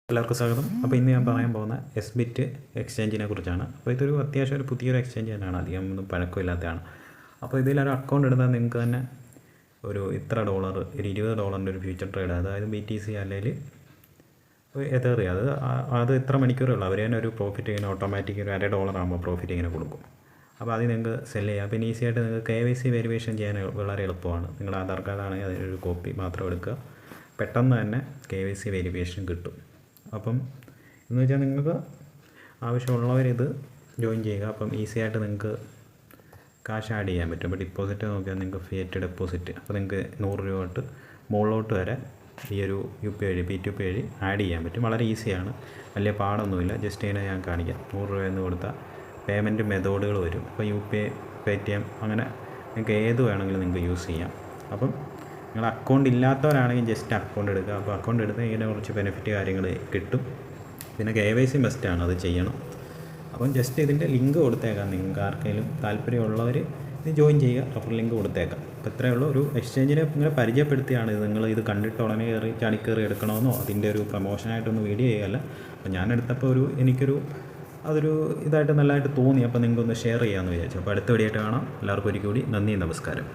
എല്ലാവർക്കും സ്വാഗതം. അപ്പോൾ ഇന്ന് ഞാൻ പറയാൻ പോകുന്ന എസ്ബിറ്റ് എക്സ്ചേഞ്ചിനെ കുറിച്ചാണ്. അപ്പോൾ ഇതൊരു അത്യാവശ്യം ഒരു പുതിയൊരു എക്സ്ചേഞ്ച് തന്നെയാണ്, അധികം ഒന്നും പഴക്കമില്ലാത്തതാണ്. അപ്പോൾ ഇതിലൊരു അക്കൗണ്ട് എടുത്താൽ നിങ്ങൾക്ക് തന്നെ ഒരു ഇത്ര ഡോളർ, ഒരു $20 ഒരു ഫ്യൂച്ചർ ട്രേഡ്, അതായത് BTC അല്ലെങ്കിൽ എതേറിയ, അത് ഇത്ര മണിക്കൂറുള്ളൂ. അവർ തന്നെ ഒരു പ്രോഫിറ്റ് ഇങ്ങനെ ഓട്ടോമാറ്റിക് ഒരു $1 ആകുമ്പോൾ പ്രോഫിറ്റ് ഇങ്ങനെ കൊടുക്കും. അപ്പോൾ അത് നിങ്ങൾക്ക് സെല് ചെയ്യാം. പിന്നെ ഈസി ആയിട്ട് നിങ്ങൾക്ക് KYC വെരിഫിക്കേഷൻ ചെയ്യാൻ വളരെ എളുപ്പമാണ്. നിങ്ങളുടെ ആധാർ കാർഡാണെങ്കിൽ അതിനൊരു കോപ്പി മാത്രം എടുക്കുക, പെട്ടെന്ന് തന്നെ KYC വെരിഫിക്കേഷൻ കിട്ടും. അപ്പം എന്ന് വെച്ചാൽ നിങ്ങൾക്ക് ആവശ്യമുള്ളവരിത് ജോയിൻ ചെയ്യുക. അപ്പം ഈസി ആയിട്ട് നിങ്ങൾക്ക് കാശ് ആഡ് ചെയ്യാൻ പറ്റും. അപ്പോൾ ഡിപ്പോസിറ്റ് നോക്കിയാൽ നിങ്ങൾക്ക് ഫിയറ്റ് ഡെപ്പോസിറ്റ്, അപ്പോൾ നിങ്ങൾക്ക് $100 തൊട്ട് മുകളിലോട്ട് വരെ ഈ ഒരു UPI വഴി P2P വഴി ആഡ് ചെയ്യാൻ പറ്റും. വളരെ ഈസിയാണ്, വലിയ പാടൊന്നുമില്ല. ജസ്റ്റ് ഇതിനെ ഞാൻ കാണിക്കാം. $100 എന്ന് കൊടുത്താൽ പേയ്മെൻറ്റ് മെത്തേഡുകൾ വരും. അപ്പോൾ UPI, Paytm, അങ്ങനെ നിങ്ങൾക്ക് ഏത് വേണമെങ്കിലും നിങ്ങൾക്ക് യൂസ് ചെയ്യാം. അപ്പം നിങ്ങൾ അക്കൗണ്ട് ഇല്ലാത്തവരാണെങ്കിൽ ജസ്റ്റ് അക്കൗണ്ട് എടുക്കുക. അപ്പോൾ അക്കൗണ്ട് എടുത്ത് ഇങ്ങനെ കുറച്ച് ബെനിഫിറ്റ് കാര്യങ്ങൾ കിട്ടും. പിന്നെ KYC മസ്റ്റാണ്, അത് ചെയ്യണം. അപ്പം ജസ്റ്റ് ഇതിൻ്റെ ലിങ്ക് കൊടുത്തേക്കാം. നിങ്ങൾക്ക് ആർക്കെങ്കിലും താല്പര്യമുള്ളവർ ഇത് ജോയിൻ ചെയ്യുക, റഫർ ലിങ്ക് കൊടുത്തേക്കാം. അപ്പോൾ ഇത്രയേ ഉള്ളൂ. ഒരു എക്സ്ചേഞ്ചിനെ ഇങ്ങനെ പരിചയപ്പെടുത്തിയാണ് ഇത്. നിങ്ങൾ ഇത് കണ്ടിട്ട് ഉടനെ ചാടിക്കയറി എടുക്കണമെന്നോ അതിൻ്റെ ഒരു പ്രൊമോഷനായിട്ടൊന്നും വീഡിയോ ചെയ്യുകയല്ല. അപ്പോൾ ഞാൻ എടുത്തപ്പോൾ അതൊരു ഇതായിട്ട് നല്ലതായിട്ട് തോന്നി. അപ്പോൾ നിങ്ങൾക്കൊന്ന് ഷെയർ ചെയ്യാമെന്ന് വിചാരിച്ചു. അപ്പോൾ അടുത്ത വീഡിയോ ആയിട്ട് കാണാം. എല്ലാവർക്കും ഒരിക്കൽ കൂടി നന്ദി, നമസ്കാരം.